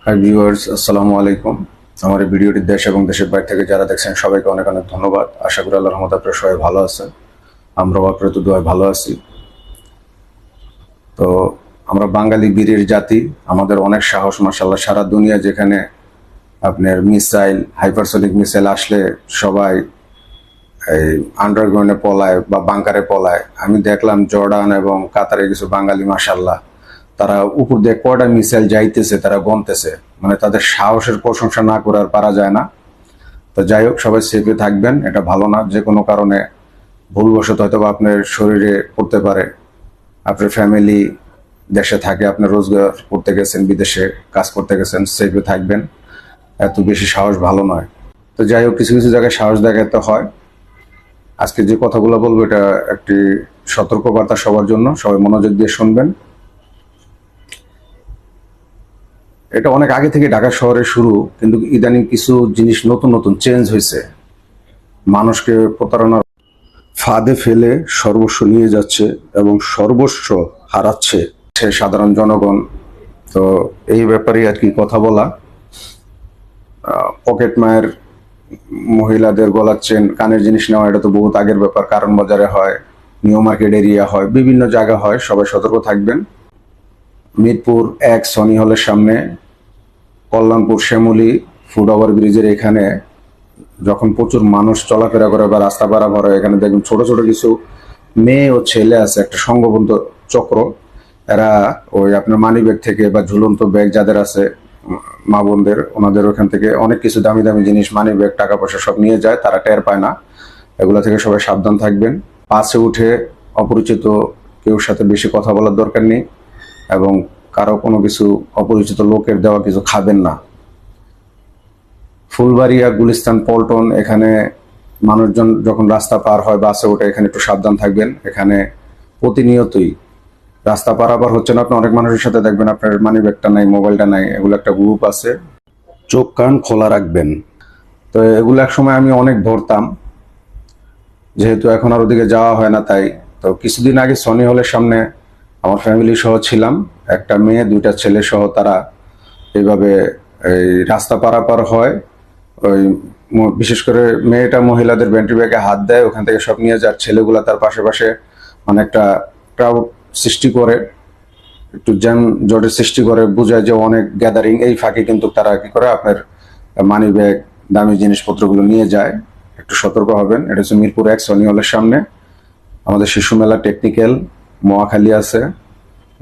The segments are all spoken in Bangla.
হাই ভিউয়ার্স, আসসালামু আলাইকুম। আমার এই ভিডিওটি দেশ এবং দেশের বাইরে থেকে যারা দেখছেন সবাইকে অনেক অনেক ধন্যবাদ। আশা করি আল্লাহর রহমতে আপনারা সবাই ভালো আছেন। আমরাও আপনার তো দোয়ায় ভালো আছি। তো আমরা বাঙালি বীরের জাতি, আমাদের অনেক সাহস মাশাআল্লাহ। সারা দুনিয়া যেখানে আপনার মিসাইল, হাইপারসনিক মিসাইল আসলে সবাই এই আন্ডারগ্রাউন্ডে পলায় বা বাংকারে পলায়। আমি দেখলাম জর্ডান এবং কাতারে কিছু বাঙালি মাশাআল্লাহ, তারা উপর দিয়ে কয়টা মিসাইল যাইতেছে তারা গনতেছে, মানে তাদের সাহসের প্রশংসা না করে আর পারা যায় না। তো যাই হোক, সবাই সেফে থাকবেন, এটা ভালো না। যে কোনো কারণে ভুলবশত হয়তো বা আপনার শরীরে পড়তে পারে, আপনার ফ্যামিলি দেশে থাকে, আপনার রোজগার করতে গেছেন, বিদেশে কাজ করতে গেছেন, সেফে থাকবেন। এত বেশি সাহস ভালো নয়। তো যাই হোক, কিছু কিছু জায়গায় সাহস দেখাতে হয়। আজকে যে কথাগুলো বলবো এটা একটি সতর্কবার্তা সবার জন্য, সবাই মনোযোগ দিয়ে শুনবেন। এটা অনেক আগে থেকে ঢাকা শহরে শুরু, কিন্তু ইদানিং কিছু জিনিস নতুন নতুন চেঞ্জ হয়েছে। মানুষকে প্রতারণার ফাঁদে ফেলে সর্বস্ব নিয়ে যাচ্ছে এবং সর্বস্ব হারাচ্ছে সে সাধারণ জনগণ। তো এই ব্যাপারে আর কি কথা বলা। পকেট মায়ের মহিলাদের গলার চেন, কানের জিনিস নেওয়া, এটা তো বহুত আগের ব্যাপার। কারণ বাজারে হয়, নিউ মার্কেট এরিয়া হয়, বিভিন্ন জায়গা হয়। সবাই সতর্ক থাকবেন। মিরপুর 1 সনি হলের সামনে, কল্যাণপুর শ্যামলী ফুট ওভার ব্রিজের এখানে যখন প্রচুর মানুষ চলাফেরা করে বা রাস্তা পারাপার হয়, এখানে দেখবেন ছোট ছোট কিছু মেয়ে ও ছেলে আছে, একটা সংঘবদ্ধ চক্র। এরা ওই আপনার মানি ব্যাগ থেকে বা ঝুলন্ত ব্যাগ যাদের আছে, মা বোনদের, ওনাদের ওখান থেকে অনেক কিছু দামি দামি জিনিস, মানি ব্যাগ, টাকা পয়সা সব নিয়ে যায়, তারা টের পায় না। এগুলা থেকে সবাই সাবধান থাকবেন। বাসে উঠে অপরিচিত কেউর সাথে বেশি কথা বলার দরকার নেই, এবং কারো কোনো কিছু অপরিচিত লোকের দেওয়া কিছু খাবেন না। ফুলবাড়িয়া, গুলিস্তান, পল্টন, এখানে মানুষজন যখন রাস্তা পার হয় বাসে ওঠে, এখানে একটু সাবধান থাকবেন। এখানে প্রতিনিয়তই রাস্তা পারাপার হচ্ছে না, আপনি অনেক মানুষের সাথে দেখবেন আপনার মানি ব্যাগটা নাই, মোবাইলটা নাই। এগুলো একটা গ্রুপ আছে, চোখ কান খোলা রাখবেন। তো এগুলো এক সময় আমি অনেক ধরতাম, যেহেতু এখন আর ওদিকে যাওয়া হয় না তাই। তো কিছুদিন আগে সনি হলের সামনে আমার ফ্যামিলি সহ ছিলাম, একটা মেয়ে, 2টা ছেলে সহ তারা এইভাবে এই রাস্তা পারাপার হয়। ওই বিশেষ করে মেয়েটা মহিলাদের ব্যান্ডি ব্যাগে হাত দেয়, ওখান থেকে সব নিয়ে যার, ছেলেগুলা তার পাশে পাশে মানে একটা ক্রাউড সৃষ্টি করে, একটু জ্যাম জটের সৃষ্টি করে, বোঝায় যে অনেক গ্যাদারিং। এই ফাঁকে কিন্তু তারা কি করে, আপনার মানি ব্যাগ, দামি জিনিসপত্রগুলো নিয়ে যায়। একটু সতর্ক হবেন। এটা হচ্ছে মিরপুর 1 সনি হলের সামনে। আমাদের শিশু মেলা, টেকনিক্যাল, মহাখালী আছে,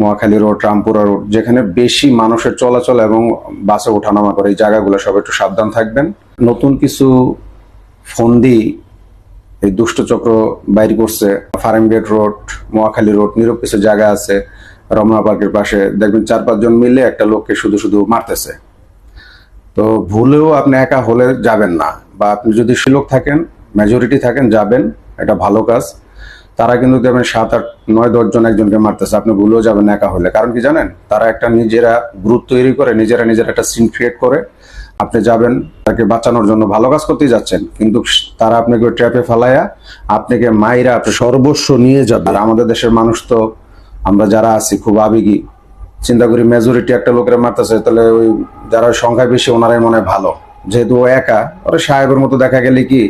মহাখালী রোড, রামপুরা রোড, যেখানে বেশি মানুষের চলাচল এবং বাসে ওঠানামা করে, এই জায়গাগুলো সব একটু সাবধান থাকবেন। নতুন কিছু ফন্দি এই দুষ্ট চক্র বাইর করছে। ফার্মগেট রোড, মহাখালী রোড, নীরব কিছু জায়গা আছে, রমনা পার্কের পাশে দেখবেন 4-5 জন মিলে একটা লোককে শুধু শুধু মারতেছে। তো ভুলেও আপনি একা হলে যাবেন না, বা আপনি যদি লোক থাকেন, মেজরিটি থাকেন, যাবেন, এটা ভালো কাজ। তারা কিন্তু দেখবেন 7-8-9-10 জন একজনকে মারতেছে, আপনি ভুলেও যাবেন না একা হলে। কারণ কি জানেন, তারা একটা নিজেরা গ্রুপ তৈরি করে, নিজেরা একটা সিন ক্রিয়েট করে। আপনি যাবেন তাকে বাঁচানোর জন্য, ভালো কাজ করতেই যাচ্ছেন, কিন্তু তারা আপনাকে ট্র্যাপে ফেলাইয়া আপনাকে মাইরা সর্বস্ব নিয়ে যাবে। আর আমাদের দেশের মানুষ তো, আমরা যারা আছি খুব আবেগী, চিন্তা করি মেজরিটি একটা লোকের মারতেছে, তাহলে ওই যারা সংখ্যায় বেশি ওনারাই মনে হয় ভালো। যেহেতু ও একা, ওরা সাহেবের মতো দেখা গেলে কি,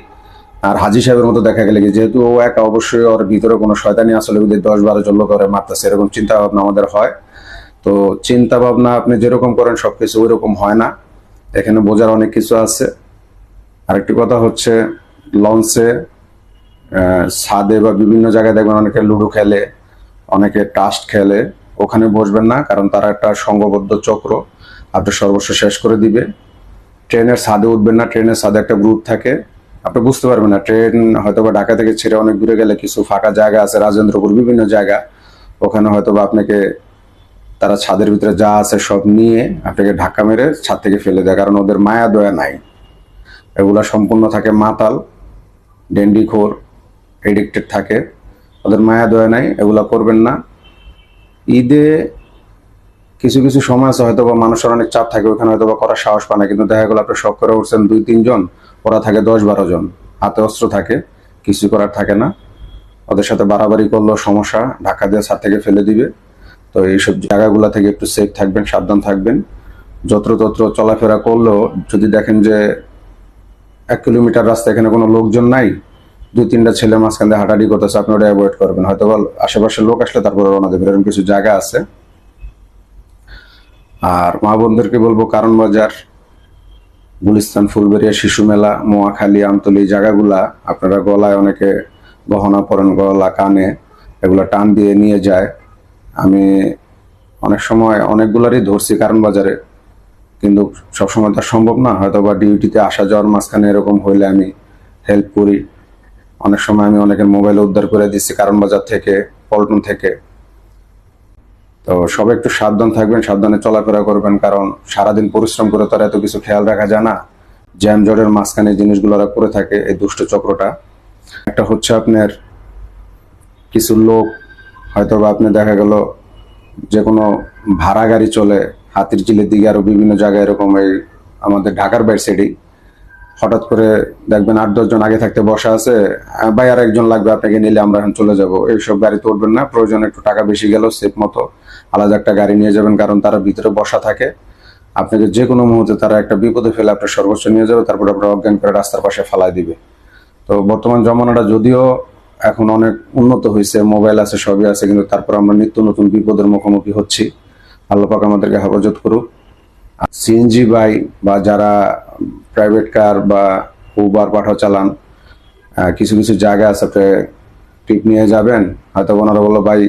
আর হাজি সাহেবের মতো দেখা গেলে কি, যেহেতু ও একা, অবশ্যই ওর ভিতরে কোনো শয়তানি আসলে 10-12 জন লোক ওরা মারতেছে, এরকম চিন্তা ভাবনা আমাদের হয়। তো চিন্তা ভাবনা আপনি যেরকম করেন সবকিছু ওই রকম হয় না, এখানে বোঝার অনেক কিছু আছে। আরেকটি কথা হচ্ছে, লঞ্চে, ছাদে বা বিভিন্ন জায়গায় দেখবেন অনেকে লুডো খেলে, অনেকে টাস্ট খেলে, ওখানে বসবেন না, কারণ তারা একটা সংঘবদ্ধ চক্র, আপনার সর্বস্ব শেষ করে দিবে। ট্রেনের ছাদে উঠবেন না, ট্রেনের ছাদে একটা গ্রুপ থাকে, আপনি বুঝতে পারবেন না। ট্রেন হয়তো বা ঢাকা থেকে ছেড়ে অনেক দূরে গেলে কিছু ফাঁকা জায়গা আছে, রাজেন্দ্রপুর, বিভিন্ন জায়গা, ওখানে হয়তো বা আপনাকে তারা ছাদের ভিতরে যা আছে সব নিয়ে আপনাকে ধাক্কা মেরে ছাদ থেকে ফেলে দেয়, কারণ ওদের মায়া দয়া নাই। এগুলা সম্পূর্ণ থাকে মাতাল, ডেন্ডিখোর, এডিক্টেড থাকে, ওদের মায়া দয়া নাই, এগুলা করবেন না। ঈদে কিছু কিছু সময় আছে হয়তো বা মানুষের অনেক চাপ থাকে, ওখানে হয়তো বা করার সাহস পায় না, কিন্তু দেখা গেল আপনি শখ করে উঠছেন 2-3 জন, ওরা থাকে 10-12 জন, হাতে অস্ত্র থাকে, কিছু করার থাকে না। ওদের সাথে বাড়াবাড়ি করলেও সমস্যা, ধাক্কা দিয়ে ছাদ থেকে ফেলে দিবে। তো এইসব জায়গাগুলো থেকে একটু সেফ থাকবেন, সাবধান থাকবেন। যত্রতত্র চলাফেরা করলেও যদি দেখেন যে 1 কিলোমিটার রাস্তা এখানে কোনো লোকজন নাই, 2-3টা ছেলে মাঝখান দিয়ে হাঁটাহাঁটি করতেছে, আপনি ওটা অ্যাভয়েড করবেন। হয়তো আশেপাশের লোক আসলে তারপরে রওনা দেবেন, এরকম কিছু জায়গা আছে। আর মা বোনদেরকে বলবো কারণ বাজার, গুলিস্তান, ফুলবেড়িয়া, শিশু মেলা, মোয়াখালী, আমতলী জায়গাগুলা আপনারা গলায় অনেকে গহনা পরেন, গলা কানে এগুলো টান দিয়ে নিয়ে যায়। আমি অনেক সময় অনেকগুলারই ধরছি কারণ বাজারে, কিন্তু সবসময় তার সম্ভব না। হয়তো বা ডিউটিতে আসা যাওয়ার মাঝখানে এরকম হইলে আমি হেল্প করি। অনেক সময় আমি অনেকের মোবাইল উদ্ধার করে দিচ্ছি কারণ বাজার থেকে, পল্টন থেকে। তো সবাই একটু সাবধান থাকবেন, সাবধানে চলাফেরা করবেন, কারণ সারাদিন পরিশ্রম করে তারা এত কিছু খেয়াল রাখা যায় না। জ্যাম জটের মাঝখানে জিনিসগুলো করে থাকে এই দুষ্ট চক্রটা। একটা হচ্ছে আপনার কিছু লোক হয়তো বা আপনি দেখা গেল যে কোনো ভাড়া গাড়ি চলে হাতির ঝিলের দিকে, আরো বিভিন্ন জায়গায় এরকম, এই আমাদের ঢাকার বাইর সাইডেই হঠাৎ করে দেখবেন 8-10 জন আগে থাকতে বসা আছে, ভাই আর একজন লাগবে আপনাকে নিলে আমরা এখন চলে যাব। এইসব গাড়িতে উঠবেন না। প্রয়োজন একটু টাকা বেশি গেল সেফ মতো আলাদা একটা গাড়ি নিয়ে যাবেন, কারণ তারা ভিতরে বসা থাকে। আপনাকে যে কোনো মুহূর্তে তারা একটা বিপদে ফেলে আপনার সর্বোচ্চ নিয়ে যাবে, তারপর আপনার অজ্ঞান করে রাস্তার পাশে ফালাই দিবে। তো বর্তমান জমানাটা যদিও এখন অনেক উন্নত হয়েছে, মোবাইল আছে, সবই আছে, কিন্তু তারপর আমরা নিত্য নতুন বিপদের মুখোমুখি হচ্ছি। আল্লাহ পাক আমাদেরকে হেফাজত করুক। সিএনজি বাই বা যারা প্রাইভেট কার বা উবার পাঠাও চালান, কিছু কিছু জায়গা আছে আপনি টিপ নিয়ে যাবেন, হয়তো ওনারা বললো ভাই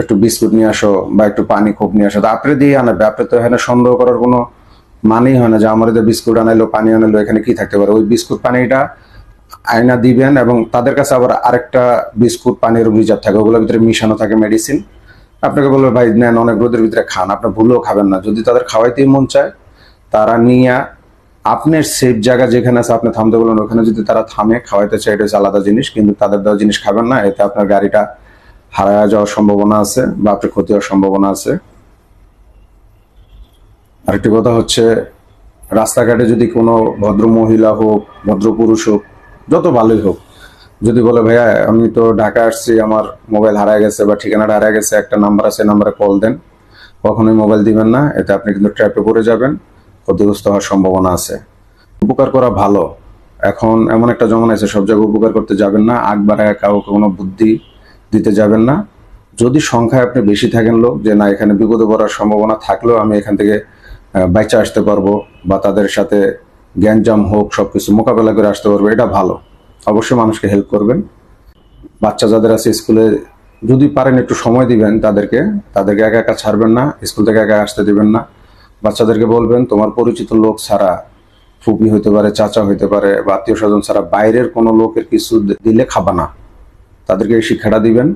একটু বিস্কুট নিয়ে আসো বা একটু পানি খুব নিয়ে আসো, তো আপনি দিয়ে আনাবে। আপনি তো এখানে সন্দেহ করার কোনো মানেই হয় না যে আমার বিস্কুট আনাইলো, পানি আনাইলো, এখানে কি থাকতে পারে। ওই বিস্কুট পানিটা আয়না দিবেন, এবং তাদের কাছে আবার আরেকটা বিস্কুট পানির রিজার্ভ থাকে, ওগুলোর ভিতরে মিশানো থাকে মেডিসিন। আপনাকে বলবে ভাই নেন, অনেক রোদের ভিতরে খান, আপনার ভুলেও খাবেন না। যদি তাদের খাওয়াইতেই মন চায়, তারা নিয়ে আপনার সেফ জায়গা যেখানে আছে আপনি থামতে বলেন, ওখানে যদি তারা থামে খাওয়াইতে চায়, এটা হচ্ছে আলাদা জিনিস, কিন্তু তাদের দেওয়া জিনিস খাবেন না। এতে আপনার গাড়িটা হারায় যাওয়ার সম্ভাবনা আছে বা আপনার ক্ষতি হওয়ার সম্ভাবনা আছে। আরেকটি কথা হচ্ছে, রাস্তাঘাটে যদি কোনো ভদ্র মহিলা হোক, ভদ্র পুরুষ হোক, যত ভালোই হোক, যদি বলে ভাইয়া আমি তো ঢাকা আসছি, আমার মোবাইল হারায় গেছে বা ঠিকানাটা হারায় গেছে, একটা নাম্বার আছে, নাম্বারে কল দেন, কখনোই মোবাইল দিবেন না। এতে আপনি কিন্তু ট্র্যাপে পড়ে যাবেন, ক্ষতিগ্রস্ত হওয়ার সম্ভাবনা আছে। উপকার করা ভালো। এখন এমন একটা জমানা আছে, সব জায়গায় উপকার করতে যাবেন না, আগ বাড়ায় কাউকে কোনো বুদ্ধি দিতে যাবেন না। যদি সংখ্যায় আপনি বেশি থাকেন লোক, যে না এখানে বিপদে পড়ার সম্ভাবনা থাকলেও আমি এখান থেকে বাইচা আসতে পারবো, বা তাদের সাথে গ্যাঞ্জাম হোক সবকিছু মোকাবেলা করে আসতে পারবো, এটা ভালো। অবশ্যই মানুষকে হেল্প করবেন। বাচ্চা যাদের আছে স্কুলে, যদি পারেন একটু সময় দিবেন তাদেরকে একা একা ছাড়বেন না, স্কুল থেকে একা আসতে দিবেন না। বাচ্চাদেরকে বলবেন তোমার পরিচিত লোক ছাড়া, ফুপি হইতে পারে, চাচা হইতে পারে, বা আত্মীয় স্বজন ছাড়া বাইরের কোনো লোকের কিছু দিলে খাবা না। তাদেরকে এই শিক্ষাটা দিবেন।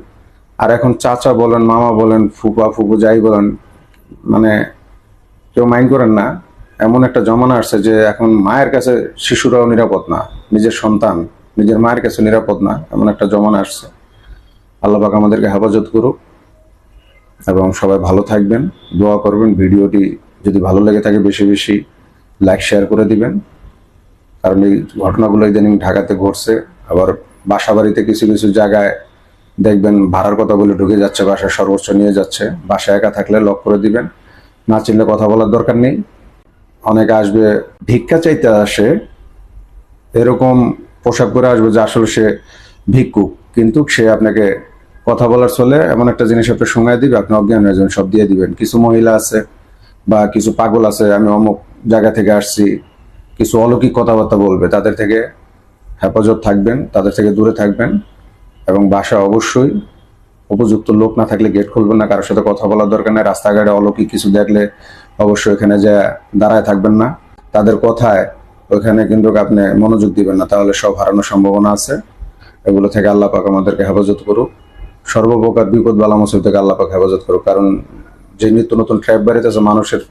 আর এখন চাচা বলেন, মামা বলেন, ফুপা ফুপু যাই বলেন, মানে কেউ মাইন্ড করেন না। এমন একটা জমানা আসছে যে এখন মায়ের কাছে শিশুরাও নিরাপদ না, নিজের সন্তান নিজের মায়ের কাছে নিরাপদ না, এমন একটা জমানা আসছে। আল্লাহ পাক আমাদেরকে হেফাজত করুক, এবং সবাই ভালো থাকবেন, দোয়া করবেন। ভিডিওটি যদি ভালো লেগে থাকে বেশি বেশি লাইক শেয়ার করে দিবেন, কারণ এই ঘটনাগুলো ইদানিং ঢাকাতে ঘটছে। আবার বাসা বাড়িতে কিছু কিছু জায়গায় দেখবেন ভাড়ার কথা বলে ঢুকে যাচ্ছে, বাসায় সর্বোচ্চ নিয়ে যাচ্ছে। বাসায় একা থাকলে লক করে দিবেন, না চিনলে কথা বলার দরকার নেই। অনেকে আসবে ভিক্ষা চাইতে আসে, এরকম পোশাক পরে আসবে যে আসলে সে ভিক্ষুক, কিন্তু সে আপনাকে কথা বলার চলে এমন একটা জিনিস আপনি শোনায় দিবে, আপনি অজ্ঞান হয়ে যাবেন, সব দিয়ে দিবেন। কিছু মহিলা আছে বা কিছু পাগল আছে, আমি অমুক জায়গা থেকে আসছি, কিছু অলৌকিক কথাবার্তা বলবে। তাদের থেকে হেফাজত থাকবেন, তাদের থেকে দূরে থাকবেন। এবং বাসা অবশ্যই উপযুক্ত লোক না থাকলে গেট খুলবেন না, কারোর সাথে কথা বলার দরকার নেই। রাস্তাঘাটে অলৌকিক কিছু দেখলে অবশ্যই এখানে যে দাঁড়ায় থাকবেন না, তাদের কথায় ওইখানে কিন্তু আপনি মনোযোগ দিবেন না, তাহলে সব হারানোর সম্ভাবনা আছে। এগুলো থেকে আল্লাহ পাক আমাদেরকে হেফাজত করুক, সর্বপ্রকার বিপদ বালা মুসিবত থেকে আল্লাহ পাক হেফাজত করুক। কারণ যে নিত্য নতুন ট্র্যাপ বাড়িতেছে, মানুষের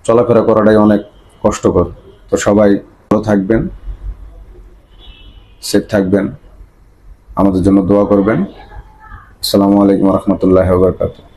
চলাফেরা করাটাই অনেক কষ্টকর। তো সবাই ভালো থাকবেন, সেফ থাকবেন, আমাদের জন্য দোয়া করবেন। আসসালামু আলাইকুম রহমতুল্লাহ ওয়া বারাকাতুহু।